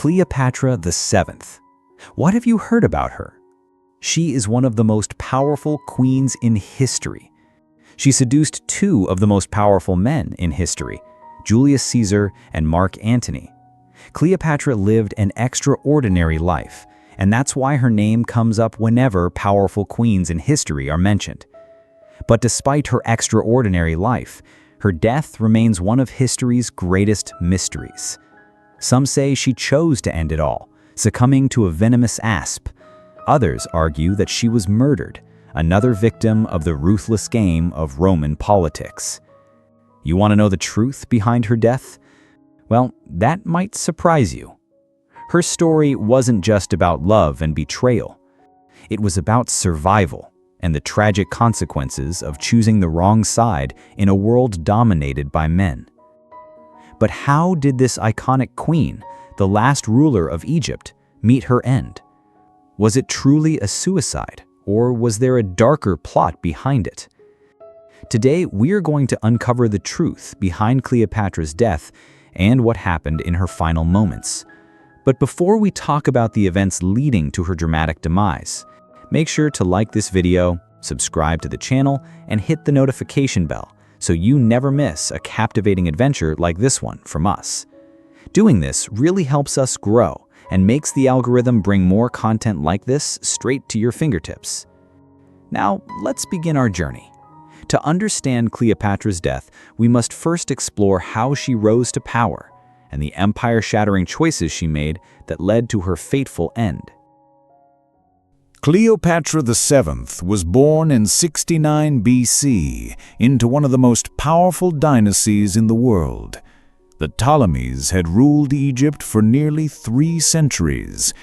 Cleopatra VII. What have you heard about her? She is one of the most powerful queens in history. She seduced two of the most powerful men in history, Julius Caesar and Mark Antony. Cleopatra lived an extraordinary life, and that's why her name comes up whenever powerful queens in history are mentioned. But despite her extraordinary life, her death remains one of history's greatest mysteries. Some say she chose to end it all, succumbing to a venomous asp. Others argue that she was murdered, another victim of the ruthless game of Roman politics. You want to know the truth behind her death? Well, that might surprise you. Her story wasn't just about love and betrayal. It was about survival and the tragic consequences of choosing the wrong side in a world dominated by men. But how did this iconic queen, the last ruler of Egypt, meet her end? Was it truly a suicide, or was there a darker plot behind it? Today, we are going to uncover the truth behind Cleopatra's death and what happened in her final moments. But before we talk about the events leading to her dramatic demise, make sure to like this video, subscribe to the channel, and hit the notification bell so you never miss a captivating adventure like this one from us. Doing this really helps us grow and makes the algorithm bring more content like this straight to your fingertips. Now, let's begin our journey. To understand Cleopatra's death, we must first explore how she rose to power and the empire-shattering choices she made that led to her fateful end. Cleopatra VII was born in 69 BC into one of the most powerful dynasties in the world. The Ptolemies had ruled Egypt for nearly 3 centuries,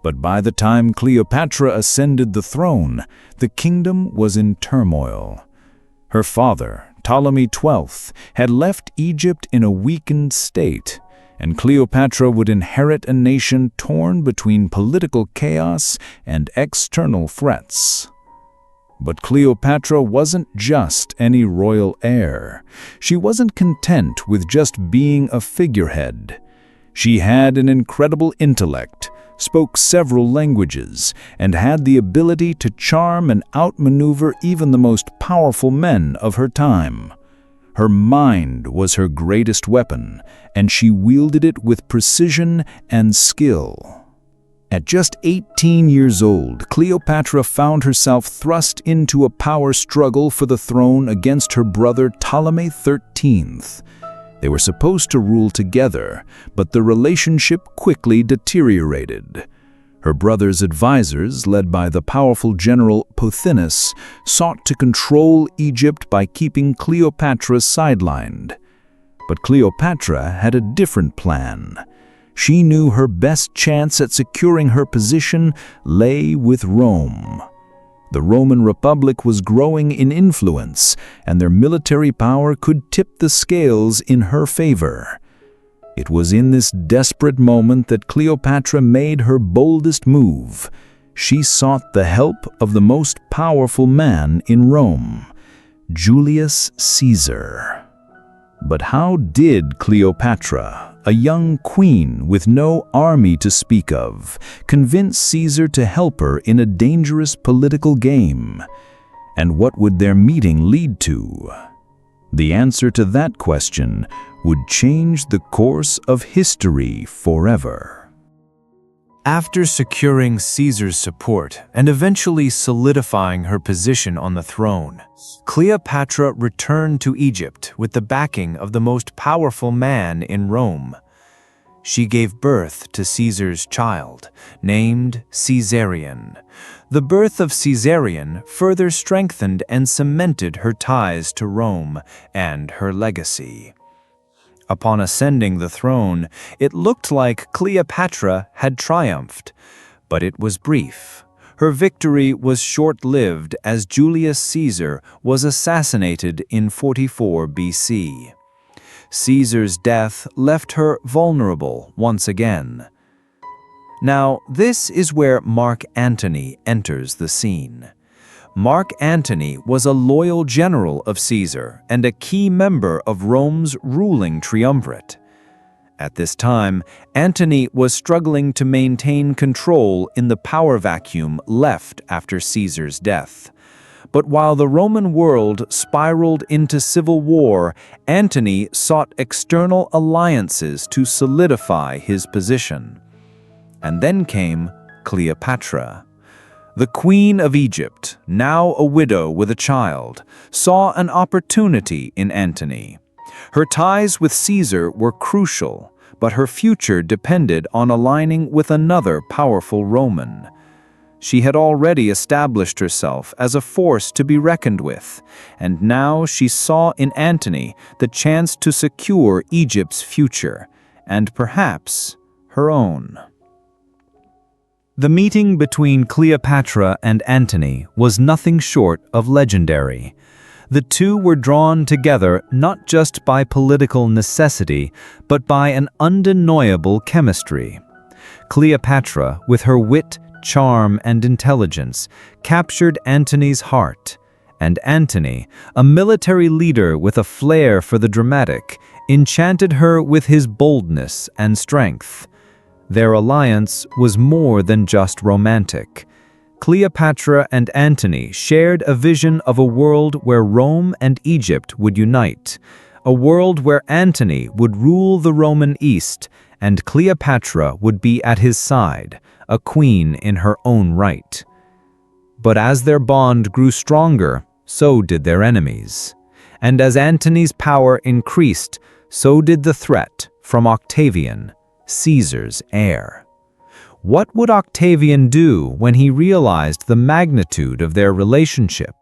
but by the time Cleopatra ascended the throne, the kingdom was in turmoil. Her father, Ptolemy XII, had left Egypt in a weakened state, and Cleopatra would inherit a nation torn between political chaos and external threats. But Cleopatra wasn't just any royal heir. She wasn't content with just being a figurehead. She had an incredible intellect, spoke several languages, and had the ability to charm and outmaneuver even the most powerful men of her time. Her mind was her greatest weapon, and she wielded it with precision and skill. At just 18 years old, Cleopatra found herself thrust into a power struggle for the throne against her brother Ptolemy XIII. They were supposed to rule together, but the relationship quickly deteriorated. Her brother's advisors, led by the powerful general Pothinus, sought to control Egypt by keeping Cleopatra sidelined. But Cleopatra had a different plan. She knew her best chance at securing her position lay with Rome. The Roman Republic was growing in influence, and their military power could tip the scales in her favor. It was in this desperate moment that Cleopatra made her boldest move. She sought the help of the most powerful man in Rome, Julius Caesar. But how did Cleopatra, a young queen with no army to speak of, convince Caesar to help her in a dangerous political game? And what would their meeting lead to? The answer to that question would change the course of history forever. After securing Caesar's support and eventually solidifying her position on the throne, Cleopatra returned to Egypt with the backing of the most powerful man in Rome. She gave birth to Caesar's child, named Caesarion. The birth of Caesarion further strengthened and cemented her ties to Rome and her legacy. Upon ascending the throne, it looked like Cleopatra had triumphed, but it was brief. Her victory was short-lived as Julius Caesar was assassinated in 44 BC. Caesar's death left her vulnerable once again. Now, this is where Mark Antony enters the scene. Mark Antony was a loyal general of Caesar and a key member of Rome's ruling triumvirate. At this time, Antony was struggling to maintain control in the power vacuum left after Caesar's death. But while the Roman world spiraled into civil war, Antony sought external alliances to solidify his position. And then came Cleopatra. The Queen of Egypt, now a widow with a child, saw an opportunity in Antony. Her ties with Caesar were crucial, but her future depended on aligning with another powerful Roman. She had already established herself as a force to be reckoned with, and now she saw in Antony the chance to secure Egypt's future, and perhaps her own. The meeting between Cleopatra and Antony was nothing short of legendary. The two were drawn together not just by political necessity, but by an undeniable chemistry. Cleopatra, with her wit, charm, and intelligence, captured Antony's heart, and Antony, a military leader with a flair for the dramatic, enchanted her with his boldness and strength. Their alliance was more than just romantic. Cleopatra and Antony shared a vision of a world where Rome and Egypt would unite, a world where Antony would rule the Roman East and Cleopatra would be at his side, a queen in her own right. But as their bond grew stronger, so did their enemies. And as Antony's power increased, so did the threat from Octavian, Caesar's heir. What would Octavian do when he realized the magnitude of their relationship?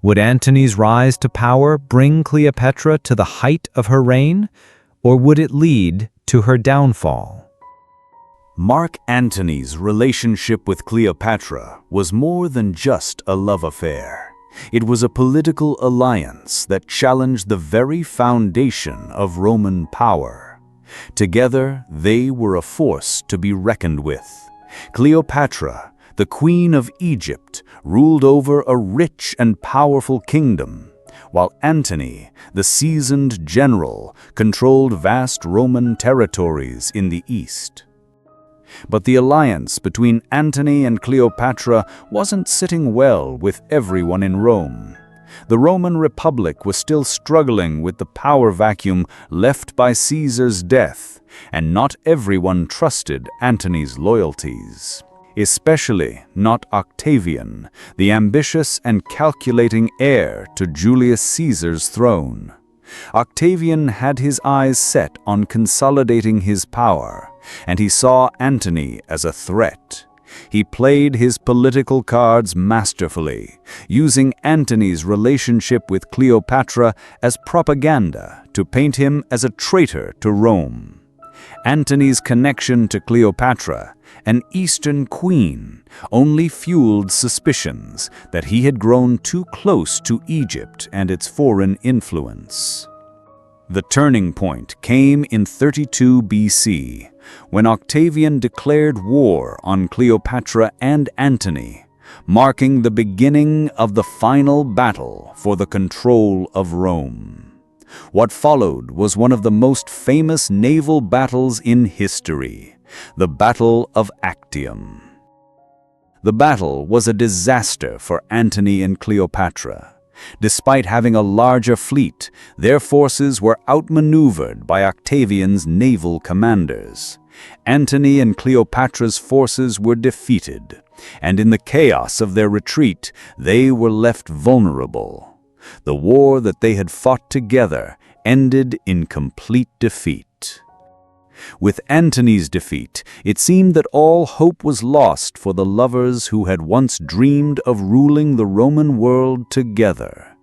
Would Antony's rise to power bring Cleopatra to the height of her reign, or would it lead to her downfall? Mark Antony's relationship with Cleopatra was more than just a love affair. It was a political alliance that challenged the very foundation of Roman power. Together, they were a force to be reckoned with. Cleopatra, the Queen of Egypt, ruled over a rich and powerful kingdom, while Antony, the seasoned general, controlled vast Roman territories in the east. But the alliance between Antony and Cleopatra wasn't sitting well with everyone in Rome. The Roman Republic was still struggling with the power vacuum left by Caesar's death, and not everyone trusted Antony's loyalties. Especially not Octavian, the ambitious and calculating heir to Julius Caesar's throne. Octavian had his eyes set on consolidating his power, and he saw Antony as a threat. He played his political cards masterfully, using Antony's relationship with Cleopatra as propaganda to paint him as a traitor to Rome. Antony's connection to Cleopatra, an Eastern queen, only fueled suspicions that he had grown too close to Egypt and its foreign influence. The turning point came in 32 BC, when Octavian declared war on Cleopatra and Antony, marking the beginning of the final battle for the control of Rome. What followed was one of the most famous naval battles in history, the Battle of Actium. The battle was a disaster for Antony and Cleopatra. Despite having a larger fleet, their forces were outmaneuvered by Octavian's naval commanders. Antony and Cleopatra's forces were defeated, and in the chaos of their retreat, they were left vulnerable. The war that they had fought together ended in complete defeat. With Antony's defeat, it seemed that all hope was lost for the lovers who had once dreamed of ruling the Roman world together.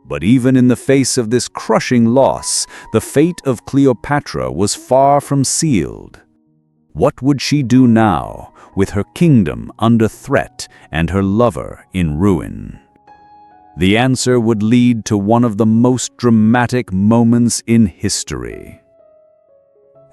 But even in the face of this crushing loss, the fate of Cleopatra was far from sealed. What would she do now, with her kingdom under threat and her lover in ruin? The answer would lead to one of the most dramatic moments in history.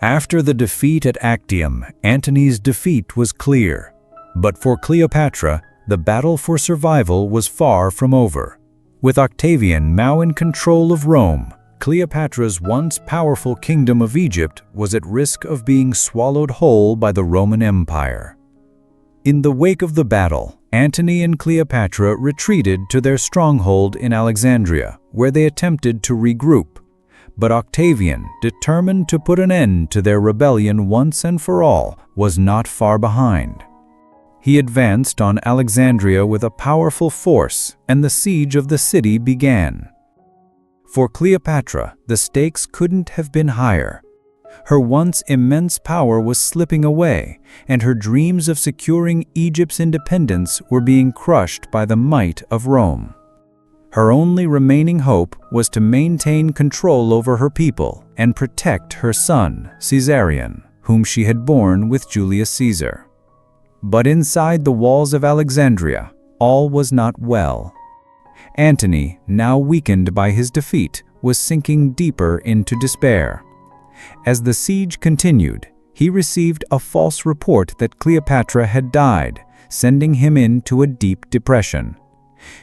After the defeat at Actium, Antony's defeat was clear. But for Cleopatra, the battle for survival was far from over. With Octavian now in control of Rome, Cleopatra's once powerful kingdom of Egypt was at risk of being swallowed whole by the Roman Empire. In the wake of the battle, Antony and Cleopatra retreated to their stronghold in Alexandria, where they attempted to regroup. But Octavian, determined to put an end to their rebellion once and for all, was not far behind. He advanced on Alexandria with a powerful force, and the siege of the city began. For Cleopatra, the stakes couldn't have been higher. Her once immense power was slipping away, and her dreams of securing Egypt's independence were being crushed by the might of Rome. Her only remaining hope was to maintain control over her people and protect her son, Caesarion, whom she had borne with Julius Caesar. But inside the walls of Alexandria, all was not well. Antony, now weakened by his defeat, was sinking deeper into despair. As the siege continued, he received a false report that Cleopatra had died, sending him into a deep depression.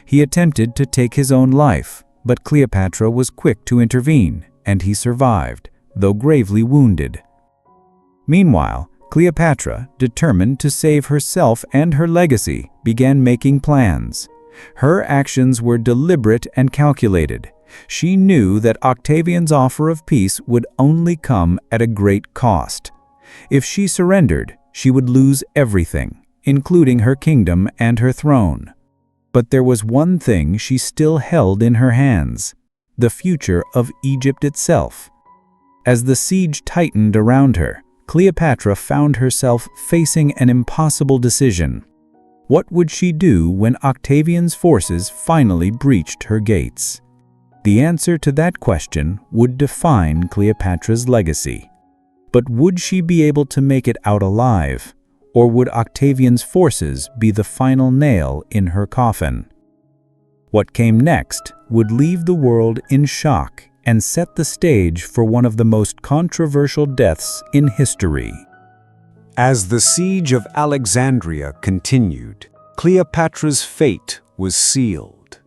He attempted to take his own life, but Cleopatra was quick to intervene, and he survived, though gravely wounded. Meanwhile, Cleopatra, determined to save herself and her legacy, began making plans. Her actions were deliberate and calculated. She knew that Octavian's offer of peace would only come at a great cost. If she surrendered, she would lose everything, including her kingdom and her throne. But there was one thing she still held in her hands: the future of Egypt itself. As the siege tightened around her, Cleopatra found herself facing an impossible decision. What would she do when Octavian's forces finally breached her gates? The answer to that question would define Cleopatra's legacy. But would she be able to make it out alive? Or would Octavian's forces be the final nail in her coffin? What came next would leave the world in shock and set the stage for one of the most controversial deaths in history. As the siege of Alexandria continued, Cleopatra's fate was sealed.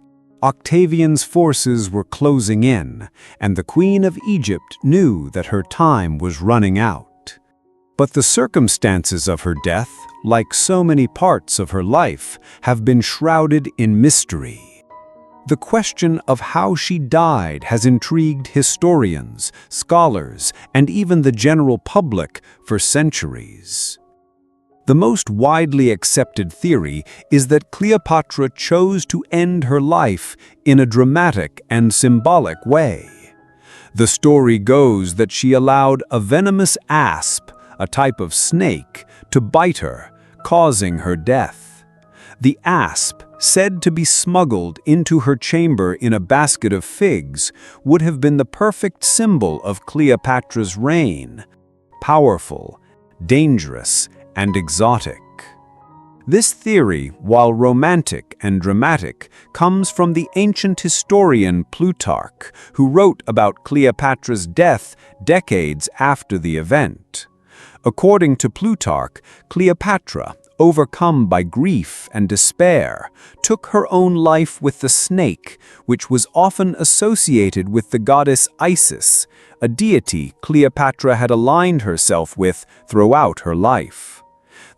Octavian's forces were closing in, and the Queen of Egypt knew that her time was running out. But the circumstances of her death, like so many parts of her life, have been shrouded in mystery. The question of how she died has intrigued historians, scholars, and even the general public for centuries. The most widely accepted theory is that Cleopatra chose to end her life in a dramatic and symbolic way. The story goes that she allowed a venomous asp, a type of snake, to bite her, causing her death. The asp, said to be smuggled into her chamber in a basket of figs, would have been the perfect symbol of Cleopatra's reign: powerful, dangerous, and exotic. This theory, while romantic and dramatic, comes from the ancient historian Plutarch, who wrote about Cleopatra's death decades after the event. According to Plutarch, Cleopatra, overcome by grief and despair, took her own life with the snake, which was often associated with the goddess Isis, a deity Cleopatra had aligned herself with throughout her life.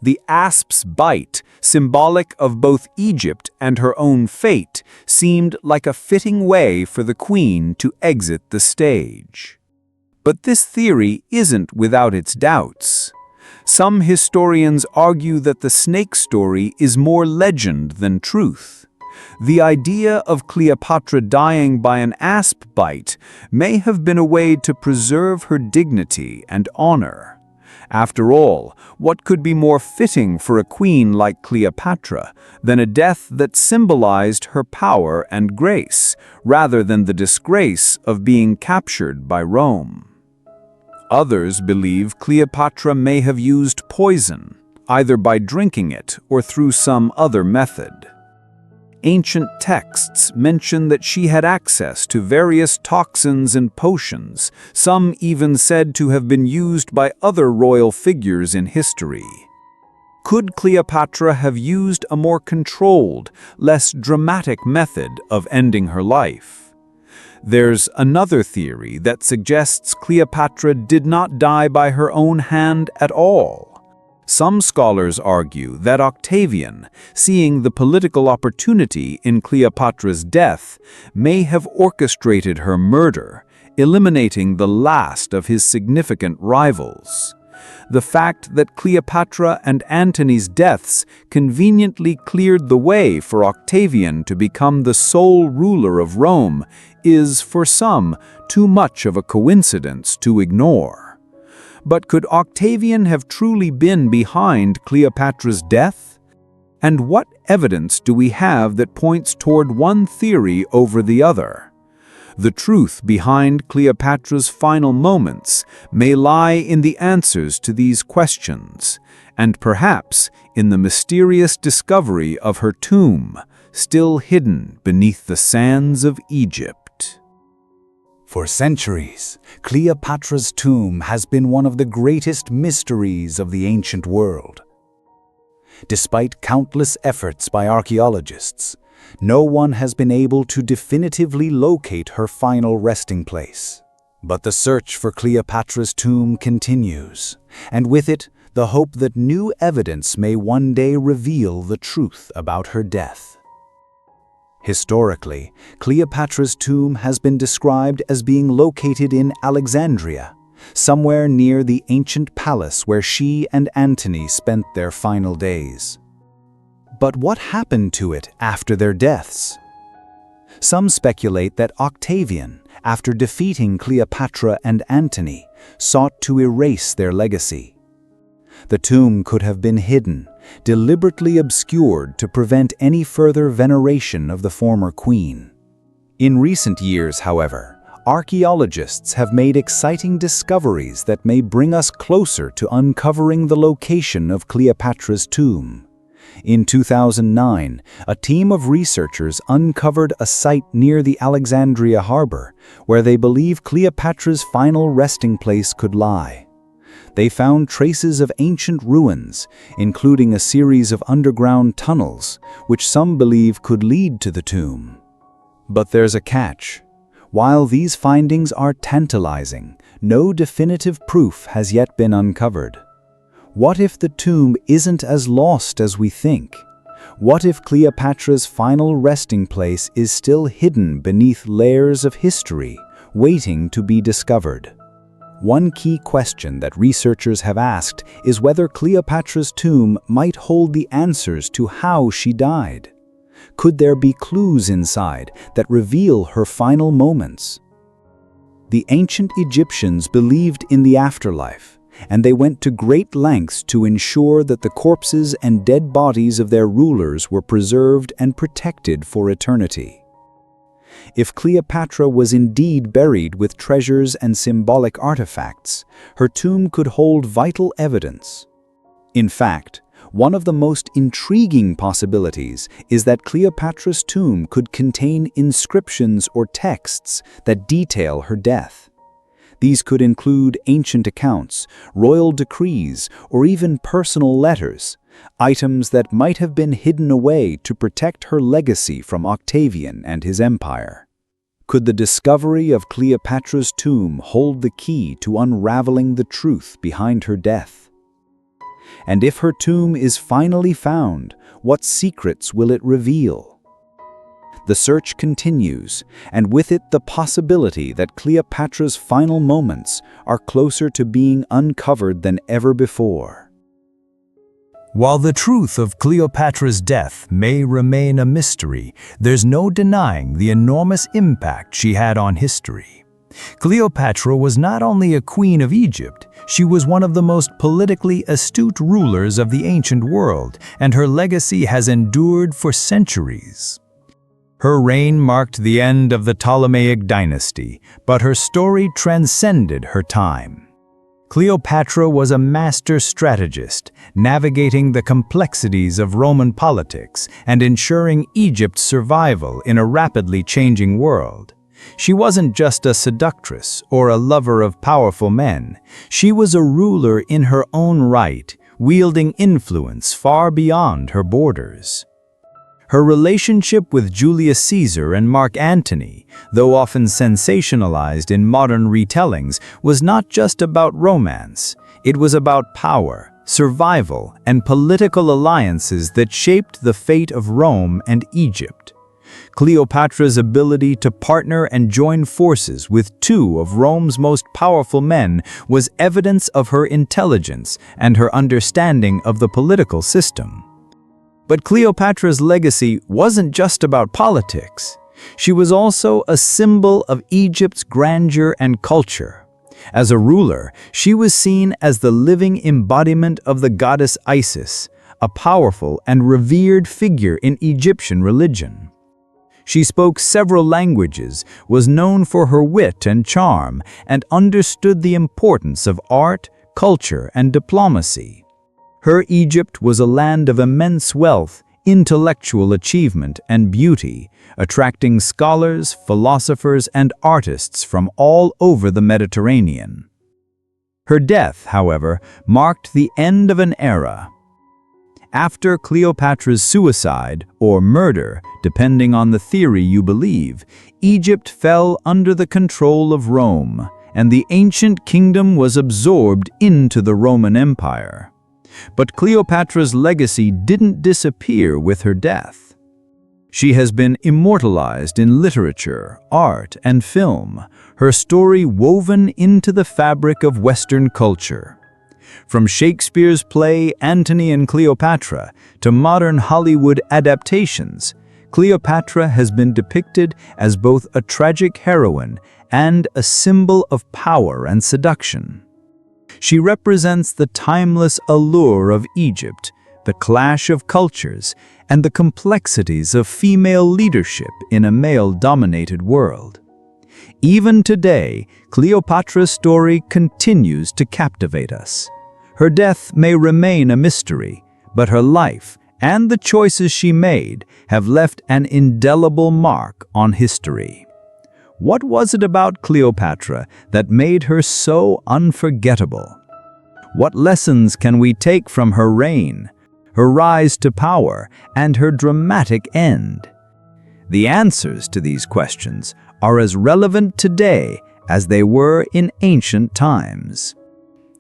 The asp's bite, symbolic of both Egypt and her own fate, seemed like a fitting way for the queen to exit the stage. But this theory isn't without its doubts. Some historians argue that the snake story is more legend than truth. The idea of Cleopatra dying by an asp bite may have been a way to preserve her dignity and honor. After all, what could be more fitting for a queen like Cleopatra than a death that symbolized her power and grace, rather than the disgrace of being captured by Rome? Others believe Cleopatra may have used poison, either by drinking it or through some other method. Ancient texts mention that she had access to various toxins and potions, some even said to have been used by other royal figures in history. Could Cleopatra have used a more controlled, less dramatic method of ending her life? There's another theory that suggests Cleopatra did not die by her own hand at all. Some scholars argue that Octavian, seeing the political opportunity in Cleopatra's death, may have orchestrated her murder, eliminating the last of his significant rivals. The fact that Cleopatra and Antony's deaths conveniently cleared the way for Octavian to become the sole ruler of Rome is, for some, too much of a coincidence to ignore. But could Octavian have truly been behind Cleopatra's death? And what evidence do we have that points toward one theory over the other? The truth behind Cleopatra's final moments may lie in the answers to these questions, and perhaps in the mysterious discovery of her tomb, still hidden beneath the sands of Egypt. For centuries, Cleopatra's tomb has been one of the greatest mysteries of the ancient world. Despite countless efforts by archaeologists, no one has been able to definitively locate her final resting place. But the search for Cleopatra's tomb continues, and with it, the hope that new evidence may one day reveal the truth about her death. Historically, Cleopatra's tomb has been described as being located in Alexandria, somewhere near the ancient palace where she and Antony spent their final days. But what happened to it after their deaths? Some speculate that Octavian, after defeating Cleopatra and Antony, sought to erase their legacy. The tomb could have been hidden, deliberately obscured to prevent any further veneration of the former queen. In recent years, however, archaeologists have made exciting discoveries that may bring us closer to uncovering the location of Cleopatra's tomb. In 2009, a team of researchers uncovered a site near the Alexandria harbor where they believe Cleopatra's final resting place could lie. They found traces of ancient ruins, including a series of underground tunnels, which some believe could lead to the tomb. But there's a catch. While these findings are tantalizing, no definitive proof has yet been uncovered. What if the tomb isn't as lost as we think? What if Cleopatra's final resting place is still hidden beneath layers of history, waiting to be discovered? One key question that researchers have asked is whether Cleopatra's tomb might hold the answers to how she died. Could there be clues inside that reveal her final moments? The ancient Egyptians believed in the afterlife, and they went to great lengths to ensure that the corpses and dead bodies of their rulers were preserved and protected for eternity. If Cleopatra was indeed buried with treasures and symbolic artifacts, her tomb could hold vital evidence. In fact, one of the most intriguing possibilities is that Cleopatra's tomb could contain inscriptions or texts that detail her death. These could include ancient accounts, royal decrees, or even personal letters, items that might have been hidden away to protect her legacy from Octavian and his empire. Could the discovery of Cleopatra's tomb hold the key to unraveling the truth behind her death? And if her tomb is finally found, what secrets will it reveal? The search continues, and with it the possibility that Cleopatra's final moments are closer to being uncovered than ever before. While the truth of Cleopatra's death may remain a mystery, there's no denying the enormous impact she had on history. Cleopatra was not only a queen of Egypt, she was one of the most politically astute rulers of the ancient world, and her legacy has endured for centuries. Her reign marked the end of the Ptolemaic dynasty, but her story transcended her time. Cleopatra was a master strategist, navigating the complexities of Roman politics and ensuring Egypt's survival in a rapidly changing world. She wasn't just a seductress or a lover of powerful men. She was a ruler in her own right, wielding influence far beyond her borders. Her relationship with Julius Caesar and Mark Antony, though often sensationalized in modern retellings, was not just about romance. It was about power, survival, and political alliances that shaped the fate of Rome and Egypt. Cleopatra's ability to partner and join forces with two of Rome's most powerful men was evidence of her intelligence and her understanding of the political system. But Cleopatra's legacy wasn't just about politics. She was also a symbol of Egypt's grandeur and culture. As a ruler, she was seen as the living embodiment of the goddess Isis, a powerful and revered figure in Egyptian religion. She spoke several languages, was known for her wit and charm, and understood the importance of art, culture, and diplomacy. Her Egypt was a land of immense wealth, intellectual achievement, and beauty, attracting scholars, philosophers, and artists from all over the Mediterranean. Her death, however, marked the end of an era. After Cleopatra's suicide, or murder, depending on the theory you believe, Egypt fell under the control of Rome, and the ancient kingdom was absorbed into the Roman Empire. But Cleopatra's legacy didn't disappear with her death. She has been immortalized in literature, art, and film, her story woven into the fabric of Western culture. From Shakespeare's play Antony and Cleopatra to modern Hollywood adaptations, Cleopatra has been depicted as both a tragic heroine and a symbol of power and seduction. She represents the timeless allure of Egypt, the clash of cultures, and the complexities of female leadership in a male-dominated world. Even today, Cleopatra's story continues to captivate us. Her death may remain a mystery, but her life and the choices she made have left an indelible mark on history. What was it about Cleopatra that made her so unforgettable? What lessons can we take from her reign, her rise to power, and her dramatic end? The answers to these questions are as relevant today as they were in ancient times.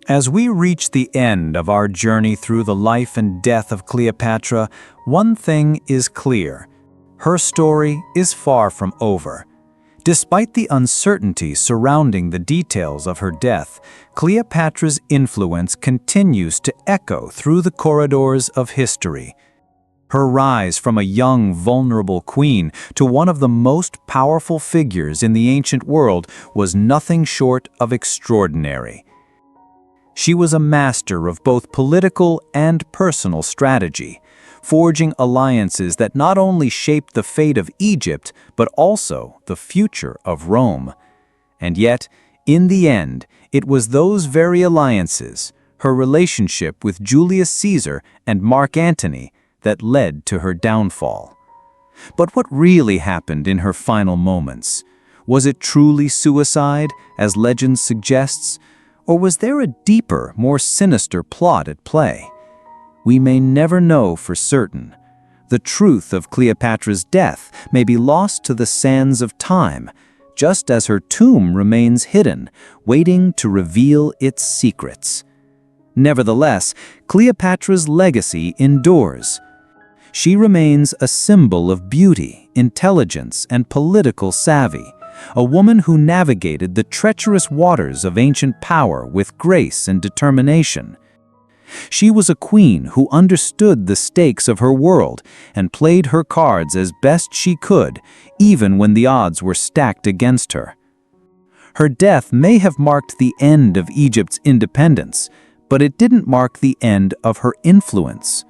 As we reach the end of our journey through the life and death of Cleopatra, one thing is clear. Her story is far from over. Despite the uncertainty surrounding the details of her death, Cleopatra's influence continues to echo through the corridors of history. Her rise from a young, vulnerable queen to one of the most powerful figures in the ancient world was nothing short of extraordinary. She was a master of both political and personal strategy, forging alliances that not only shaped the fate of Egypt, but also the future of Rome. And yet, in the end, it was those very alliances, her relationship with Julius Caesar and Mark Antony, that led to her downfall. But what really happened in her final moments? Was it truly suicide, as legend suggests? Or was there a deeper, more sinister plot at play? We may never know for certain. The truth of Cleopatra's death may be lost to the sands of time, just as her tomb remains hidden, waiting to reveal its secrets. Nevertheless, Cleopatra's legacy endures. She remains a symbol of beauty, intelligence, and political savvy, a woman who navigated the treacherous waters of ancient power with grace and determination. She was a queen who understood the stakes of her world and played her cards as best she could, even when the odds were stacked against her. Her death may have marked the end of Egypt's independence, but it didn't mark the end of her influence.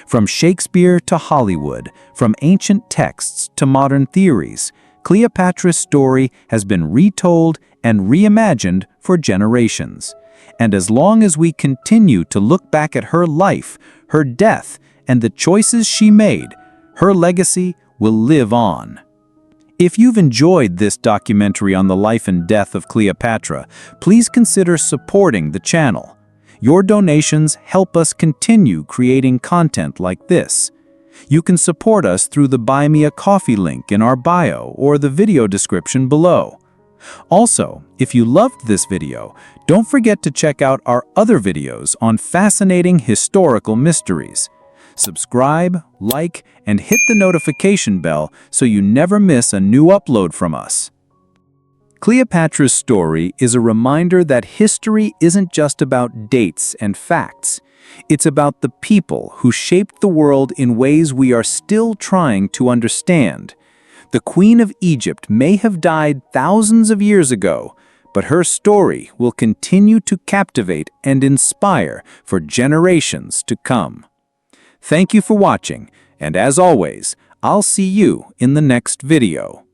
From Shakespeare to Hollywood, from ancient texts to modern theories, Cleopatra's story has been retold and reimagined for generations. And as long as we continue to look back at her life, her death, and the choices she made, her legacy will live on. If you've enjoyed this documentary on the life and death of Cleopatra, please consider supporting the channel. Your donations help us continue creating content like this. You can support us through the Buy Me a Coffee link in our bio or the video description below. Also, if you loved this video, don't forget to check out our other videos on fascinating historical mysteries. Subscribe, like, and hit the notification bell so you never miss a new upload from us. Cleopatra's story is a reminder that history isn't just about dates and facts. It's about the people who shaped the world in ways we are still trying to understand. The Queen of Egypt may have died thousands of years ago, but her story will continue to captivate and inspire for generations to come. Thank you for watching, and as always, I'll see you in the next video.